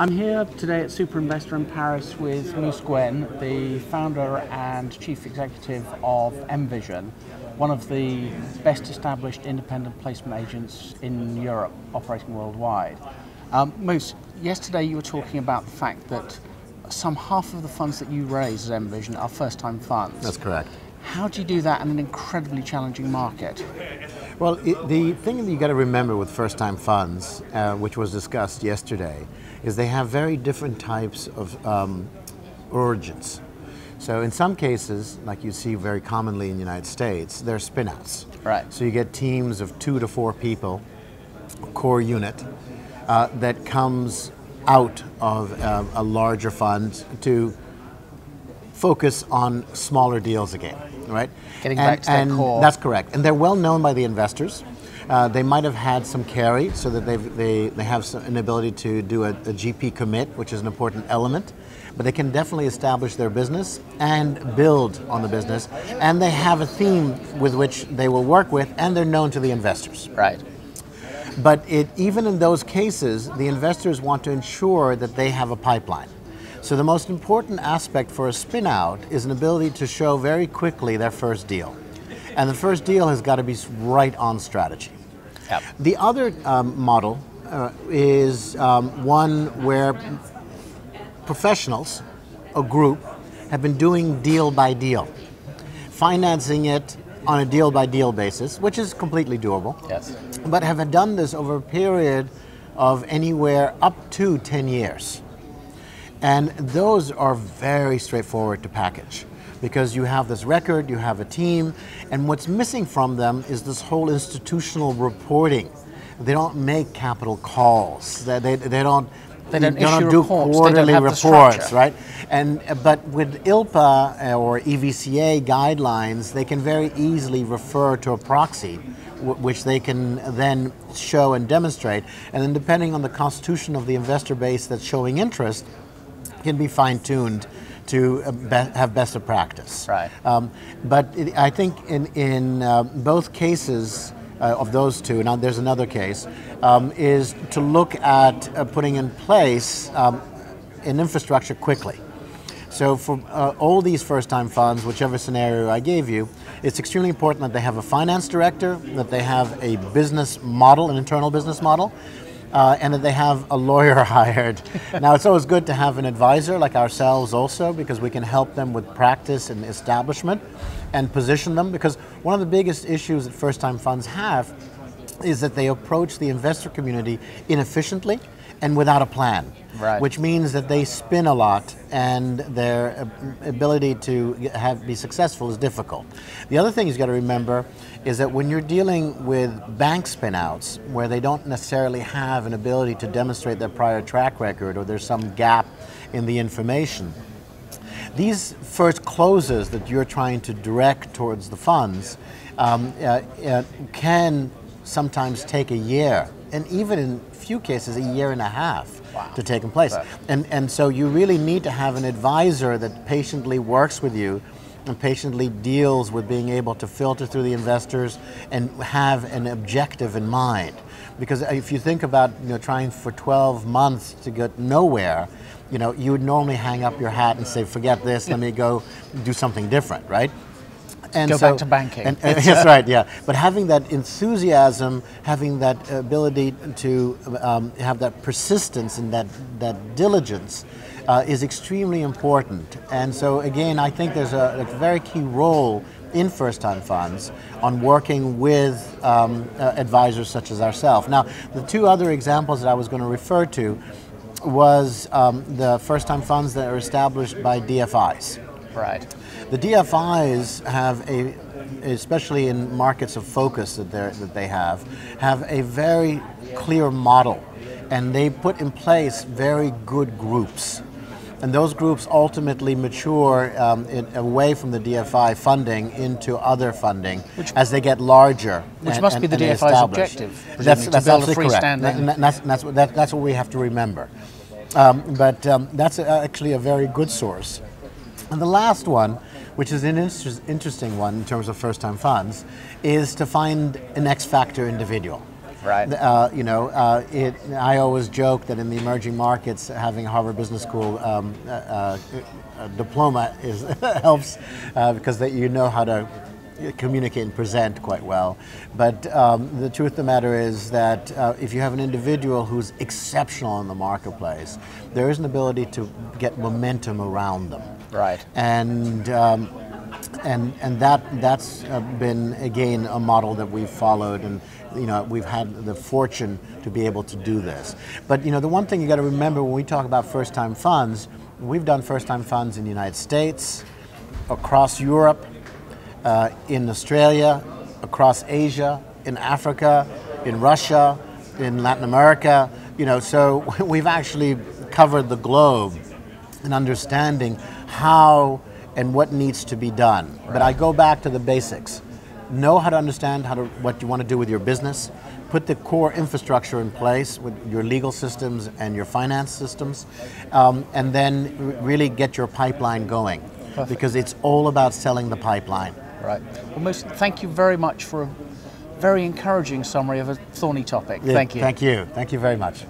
I'm here today at SuperInvestor in Paris with Mounir Guen, the founder and chief executive of MVision, one of the best established independent placement agents in Europe, operating worldwide. Moose, yesterday you were talking about the fact that some half of the funds that you raise at MVision are first-time funds. That's correct. How do you do that in an incredibly challenging market? Well, the thing that you got to remember with first-time funds, which was discussed yesterday, is they have very different types of origins. So in some cases, like you see very commonly in the United States, they're spin-outs. Right. So you get teams of 2 to 4 people, a core unit, that comes out of a larger fund to focus on smaller deals again, right? Getting back to their core. That's correct. And they're well known by the investors. They might have had some carry so that they have an ability to do a GP commit, which is an important element. But they can definitely establish their business and build on the business. And they have a theme with which they will work with, and they're known to the investors. Right. But even in those cases, the investors want to ensure that they have a pipeline. So the most important aspect for a spin-out is an ability to show very quickly their first deal. And the first deal has got to be right on strategy. Yep. The other model is one where professionals, a group, have been doing deal by deal, financing it on a deal by deal basis, which is completely doable. Yes. But have done this over a period of anywhere up to 10 years. And those are very straightforward to package because you have this record, you have a team, and what's missing from them is this whole institutional reporting. They don't make capital calls. They don't do quarterly reports, right? But with ILPA or EVCA guidelines, they can very easily refer to a proxy, which they can then show and demonstrate. And then depending on the constitution of the investor base that's showing interest, can be fine-tuned to have best of practice. Right. But I think in both cases of those two, now there's another case, is to look at putting in place an infrastructure quickly. So for all these first-time funds, whichever scenario I gave you, it's extremely important that they have a finance director, that they have a business model, an internal business model, and that they have a lawyer hired. Now, it's always good to have an advisor like ourselves also, because we can help them with practice and establishment and position them, because one of the biggest issues that first-time funds have is that they approach the investor community inefficiently and without a plan, right. Which means that they spin a lot and their ability to be successful is difficult. The other thing you've got to remember is that when you're dealing with bank spin-outs where they don't necessarily have an ability to demonstrate their prior track record or there's some gap in the information, these first closes that you're trying to direct towards the funds can sometimes take a year, and even in few cases a year and a half. Wow. To take place. Right. And so you really need to have an advisor that patiently works with you and patiently deals with being able to filter through the investors and have an objective in mind. Because if you think about trying for 12 months to get nowhere, you would normally hang up your hat and say, forget this, let me go do something different, right? And go back to banking. That's right, yeah. But having that enthusiasm, having that ability to have that persistence and that diligence is extremely important. And so again, I think there's a very key role in first-time funds on working with advisors such as ourselves. Now, the two other examples that I was going to refer to was the first-time funds that are established by DFIs. Right. The DFIs have especially in markets of focus that they have a very clear model, and they put in place very good groups. And those groups ultimately mature away from the DFI funding into other funding as they get larger. Which must be the DFI's objective. That's absolutely correct. That's what we have to remember. But that's actually a very good source. And the last one, which is an interesting one in terms of first-time funds, is to find an X-factor individual. Right. I always joke that in the emerging markets, having a Harvard Business School diploma helps because that you know how to communicate and present quite well. But the truth of the matter is that if you have an individual who's exceptional in the marketplace, there is an ability to get momentum around them. Right. And that's been, again, a model that we've followed, and we've had the fortune to be able to do this. But the one thing you got to remember when we talk about first-time funds, we've done first-time funds in the United States, across Europe, in Australia, across Asia, in Africa, in Russia, in Latin America. So we've actually covered the globe in understanding how and what needs to be done. Right. But I go back to the basics. Know how to understand what you want to do with your business. Put the core infrastructure in place with your legal systems and your finance systems, and then really get your pipeline going. Perfect. Because it's all about selling the pipeline. Right. Well, thank you very much for a very encouraging summary of a thorny topic. Yeah, thank you. Thank you. Thank you very much.